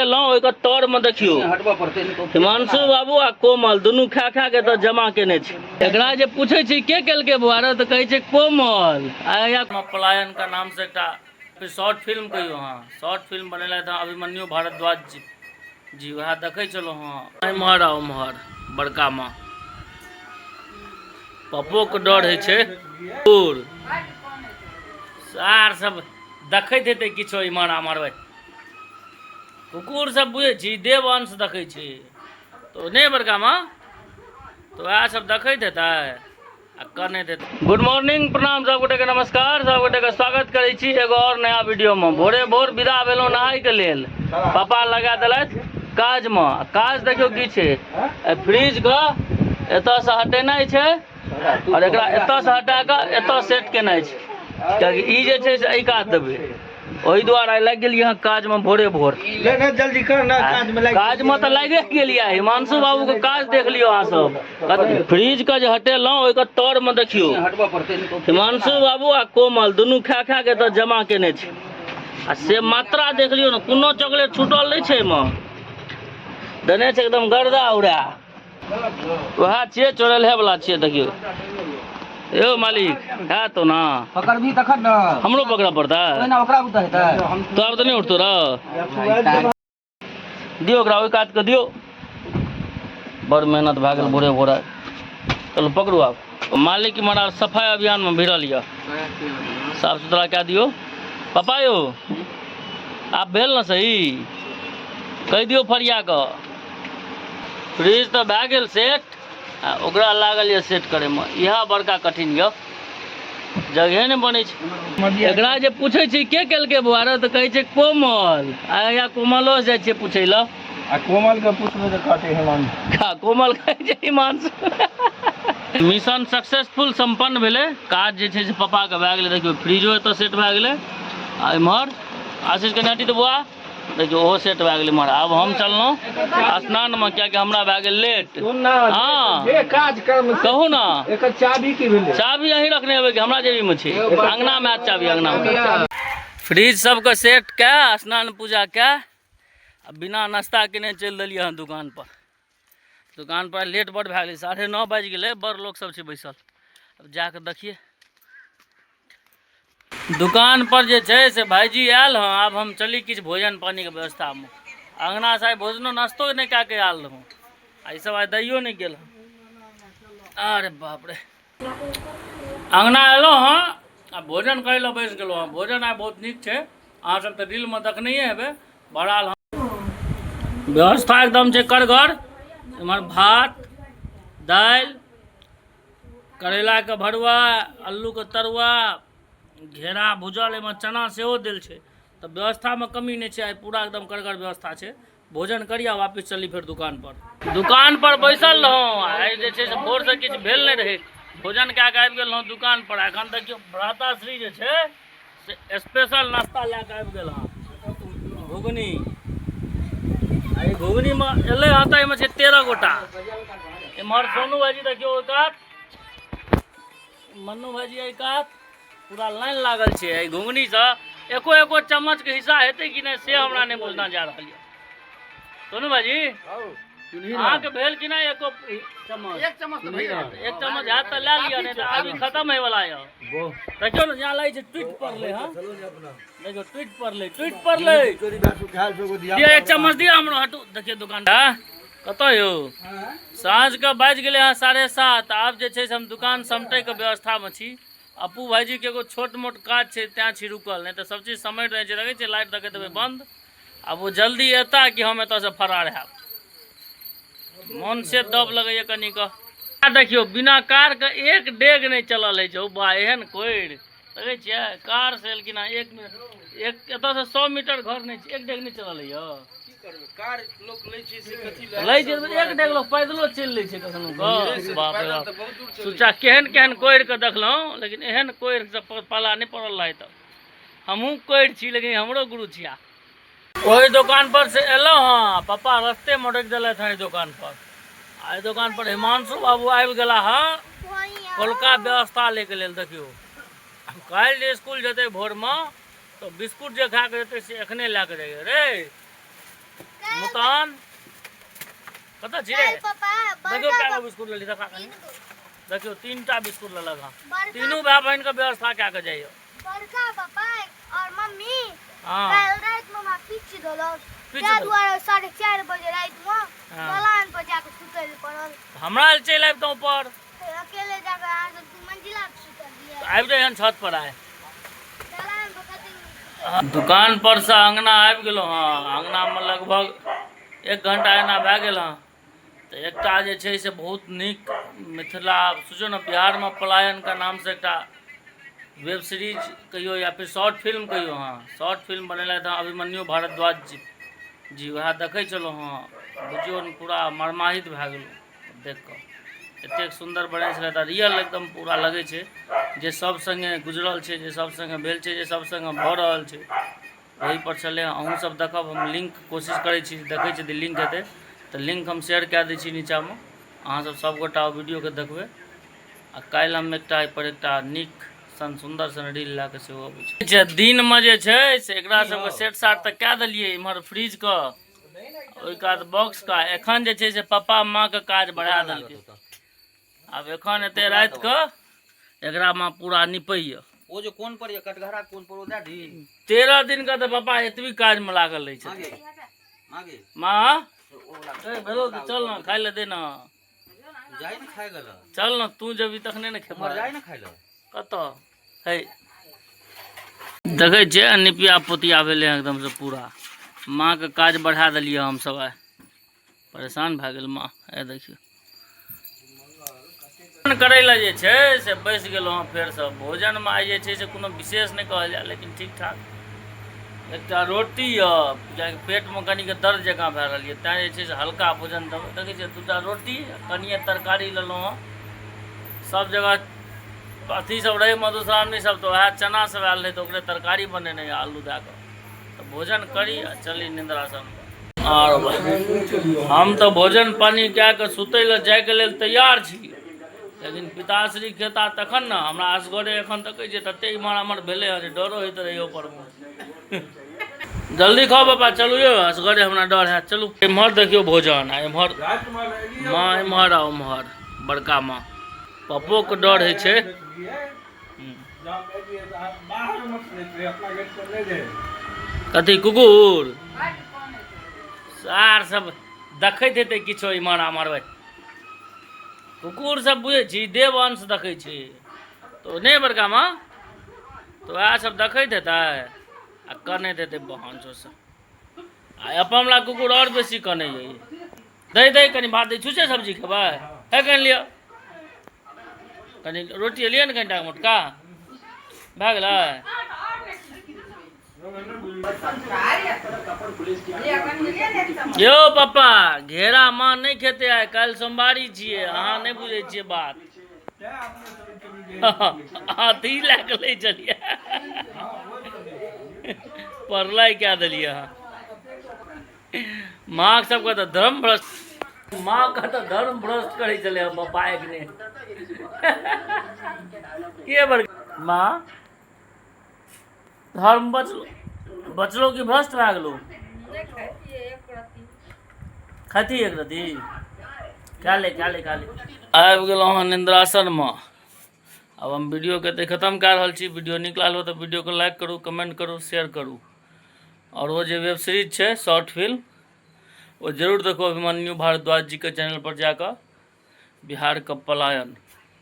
हटेलहुँ ओहिके तर में देखियो हिमांशु बाबू आ कोमल दुनू खा खा के तो जमा केने छै। एकरा जे पूछे छी के केलकै बुआरे तो कहै छै कोमल। आया पलायन का नाम से एकटा शॉर्ट फिल्म कहियो हाँ शॉर्ट फिल्म बनेलथि हँ अभिमन्यु भारद्वाज जी वह देखे चलो हाँ एम्हर आ उम्हर बड़का माँ पप्पो के डर है छे सार सब देखैत हेतै किछो इम्हर आम्हर कुकुर सब बुझे छी देव अंश देखे छी तो नहीं बड़का माँ तो वह सब देखैत हेतै आ करने हेतै। गुड मॉर्निंग प्रणाम सब गोटे के नमस्कार सब गोटे के स्वागत करै छी एगो और नया वीडियो में। भोरे भोर विदा भेलहुँ नहाय के लेल पापा लगा देलथि काज में। काज देखियो की छै फ्रिज के एतऽ से हटेनाइ छै और एकरा एतऽ से हटा के एतऽ सेट केनाइ छै कियाकि ई जे छै से एहि काज देबै ओहि दुआरे लागि गेल यहाँ काज में भोरे भोर जल्दी कर ना काज में तो लागे गेलियै। हिमांशु बाबू के काज देख लियो अहाँ सब फ्रिज के जे हटेलहुँ ओहिके तर में देखियो हिमांशु बाबू आ कोमल दुनू खा खा के तो जमा केने छै आ से मात्रा देख लियो ने कोनो चॉकलेट छूटल नहीं छै एहिमे देने छै एकदम गर्दा उड़ा वह छियै चोरैलहे वाला छियै देखियो यो मालिक है तो ना पकड़ भी तखन ना हमरो पकड़ा पड़ता ना ओकरा उठा हेतै तो अब तो नहीं उठतो रह दियो ओकरा ओहि काट के दियो बड़ मेहनत भए गेल भोरे भोरे। चलो पकड़ू आब मालिक हमारा सफाई अभियान में भिड़ल यऽ साफ सुथरा कए दियो। पापा यो आप भेल ना सही कह दियो फरिया के फ्रिज तो भए गेल सेट आ ओकरा लागल ये सेट करे में यह बड़का कठिन यऽ जगह ने बने छै। एकरा जे पूछे छी के केलकै बुआरे तो कहै छै कोमल आ कोमलो से जाइ छै पूछे ल आ कोमल के पूछबे त कहते हिमांशु कोमल कहै छै हिमांशु। मिशन सक्सेसफुल संपन्न भेले काज जे छै से पापा के भए गेलै देखियो फ्रिजो एतऽ सेट भए गेलै आ इम्हर आशीष के नाटी तो बुआ देखियो ओहो सेट भए गेलै इम्हर। आब हम चललहुँ स्नान में कियाकि हमरा भए गेल लेट। हाँ काज कर्म कहू ना एकर चाबी की भेलै चाबी अहीं रखने हेबै कि हमरा जेबी में छै अंगना में हाथ चाबी अंगना में। फ्रिज सबके सेट के स्नान पूजा के बिना नाश्ता केने चलि देलियै हँ दुकान पर लेट बड़ भए गेलै 9:30 बाजि गेलै बड़ लोग सब छै बैसल। अब जाके देखिए दुकान पर जे छै से भाईजी आयल हँ आब हम चली किछु भोजन पानी के व्यवस्था में अंगना से भोजनो नाश्तो नहीं कए के आयल रहूँ आ सब आइ दैयो नहीं गेल हँ। अरे बाप रे अंगना एलहुँ हँ आ भोजन करे ला बैस गेलहुँ हँ। भोजन आइ बहुत नीक छै अहाँ सब तऽ रील में देखने हेबै बड़ाल व्यवस्था एकदम छै करगर। इम्हर भात दालि करैला के भरुआ अल्लू के तरुआ घेरा भुजल एहिमे चना सेहो देल छै तऽ व्यवस्था में कमी नहीं छै। आइ पूरा एकदम करगर व्यवस्था छै। भोजन करी आ वापस चली फिर दुकान पर बैसल रहूँ आइ जे छै से भोर से किछु भेल नहीं रहे भोजन कए के आबि गेल रहूँ दुकान पर। एखन देखियो भ्राताश्री जे छै से स्पेशल नाश्ता लए के आबि गेल हँ घुगनी आ घुगनी में एलै हँ तऽ एहिमे छै 13 गोटा। इम्हर सोनू भाईजी देखियो ओहि कात मन्नू भाईजी एहि कात पूरा लाइन लागल छै। एहि घुगनी से एको चम्मच के हिस्सा हेतै कि नहीं से हमरा नहीं बुझना जा रहल है। सोनू भाईजी अहाँ के भेल कि नहीं एको चम्मच एक चम्मच हाथ तो ले लिया नहीं तो अभी खत्म है वाला है। देखियो ना यहाँ लगे ट्वीट पर ले हाँ देखियो ट्वीट पर ले दिया एक चम्मच दिया हमरो हटू देखिए दुकान कत यो साँझ के बाजि गेलै हँ 7:30 आब जे छै से हम दुकान समटै के व्यवस्था में छी। अपू भाईजी के एगो छोट मोट काज छै त्या छी रुकल नहीं तो सब चीज समट रहे छै देखे छै लाइट देखे देबै बंद अब वो जल्दी एता कि हम एतऽ से फरार हैब मन से दब लगैया कनी का देखियो बिना कार के एक डेग नहीं चलल है जो बा एहन कोइर देखे छियै कार से कि ना 1 मिनट एक एतऽ से 100 मीटर घर नहीं एक डेग नहीं चलल है यो कार लोग लै छै से कथि लै छै एक डेग लोग पैदलो चल लै छै कखनो क बाप रे बाप सोचा केहन कोइर के देखलौं लेकिन एहन कोइर से पाला नहीं पड़ल रहे त हमहू कोइर छी लेकिन हमरो गुरु छिया। ओही दुकान पर से एलौं हाँ पापा रास्ते में रोक देलथि हैं दुकान पर आई दुकान पर हिमांशु बाबू आबि गेला हाँ कोलका व्यवस्था ले के लेल देखियो काल्हि जे स्कूल जेतै भोर में तो बिस्कुट जे खा के जेतै से एखने लए के जाइए रे मुतान कत छी रे पापा देखियो क्या बिस्कुट ले दिखा कनी देखियो 3टा बिस्कुट ले लगा तीनों भाई बहन के व्यवस्था क्या के जाइयो बड़का पापा और मम्मी हां कल रात में मां पीछ देलो त्या दुआरे 4:30 बजे रात में दलान पर जाके सुतल पड़ल हमरा चल आब तो ऊपर अकेले जाके आ तो 2 मंजिला पे सुतल दिए आब रे हन छत पर आए दलान पर कतई दुकान पर से अंगना आबि गेलो हाँ अंगना में लगभग 1 घंटा एना भए गेल हाँ तो एकटा जे छै से बहुत निक मिथिला सोचो ना बिहार में पलायन का नाम से एकटा वेब सीरीज कहियो या फिर शॉर्ट फिल्म कहियो हाँ शॉर्ट फिल्म बनेला था अभिमन्यु भारद्वाज जी वह देखे चलो हाँ बुझियो पूरा मर्माहित भए गेलो देख कऽ एतेक सुंदर बने छलै तऽ रियल एकदम पूरा लगे छै जे सब संगे गुजरल छै जे सब संगे भेल छै जे सब संगे भऽ रहल छै वही पर चले अहूँ सब देखब हम लिंक कोशिश करै छी देखै छी लिंक हेतै तऽ लिंक हम शेयर कए दै छी नीचाँमे अहाँ सब गोटा वीडियोके देखबै आ काल्हि हम एकटा नीक सन सुंदर सन रील लए कऽ सेहो अबै छै दिनमे जे छै से एकरा सबके सेट साट तऽ कए देलियै इम्हर फ्रिजके ओहि कात बॉक्सके एखन जे छै से पप्पा माँके काज बढ़ा देलकै आब एखन एते राति के एकरा में पूरा निपैया वो जो कोन पर ये कटघरा कोन पर ओदा दी 13 दिन का तो पापा एतवी काज में लागल रही मागे छै मागे माँ ओ वाला ए भेलो तो चल ना खाई ले दे ना जाई न खाए गला चल ना तू जब तखने न खेबा मर जाई न खाए ला कत है देखे छे निपिया पोतिया भेले एकदम से पूरा माँ के काज बढ़ा दिलिए हम सब आइ परेशान भए गेल माँ ए देखियो करे ला जे छै से बैस गेलहुँ फेर सब भोजन में आई जे छै से कोनो विशेष नहीं कहल जाए लेकिन ठीक ठाक एकटा रोटी कियाकि पेट में कनी के दर्द जकाँ भए रहल ये तैं जे छै से हल्का भोजन देबै देखै छियै 2टा रोटी कनिए तरकारी लेलहुँ हँ सब जगह अथी सब रहे मधुश्रावणी सब तो वह चना सब आयल रहे तो ओकरे तरकारी बनेने आलू दए कऽ तो भोजन करी आ चली निंद्रासन और हम तो भोजन पानी कए कऽ सुतै लए जायके लेल तैयार छी लेकिन पिताश्री खेता तखन ना हमरा असगरे एखन तक जे तते इमहर हमर भेले हँ जे डरो होइत रहियो पर जल्दी खाओ पापा चलू यो असगरे हमरा डर है चलू इमहर देखियो भोजन आ इमहर माँ इमहर आ उमहर बड़का माँ पप्पो के डर है छै कथी कुकुर सार सब देखैत हेतै किछो इमहर आमहर कुकुर सब बुझे छी देव अंश देखे छी तो नहीं बड़का माँ तो वह सब देखैत हेतै आ कनैत हेतै बहनचो सब आ अपन वाला कुकुर और बेसी कनै दे दे कनी भात दे छुछे सब्जी खेबै है कनि लिअ कनी रोटी लिअ ने कनिटा मोटका भए गेलै यो पापा घेरा माँ नहीं खेते आइ कल सोमवारी छियै अहाँ नहीं बुझे छियै बात अथी लए के ले चलिए परलाई क्या दिलिए अहाँ माँ सबके तो धर्म भ्रष्ट माँ का तो धर्म भ्रष्ट करे चले पापा एक ने के बड़ माँ धर्म बचलो कि भ्रष्ट भए गेलो खाती एक रती क्या ले आबि गेलहुँ हँ निंद्रासन में अब हम वीडियो के तो खत्म कए रहल छी वीडियो नीक लागल तो वीडियो को लाइक करू कमेंट करू शेयर करू और वो जो वेब सीरीज है शॉर्ट फिल्म वो जरूर देखो अभिमन्यु भारद्वाज जी के चैनल पर जाकर बिहार का पलायन।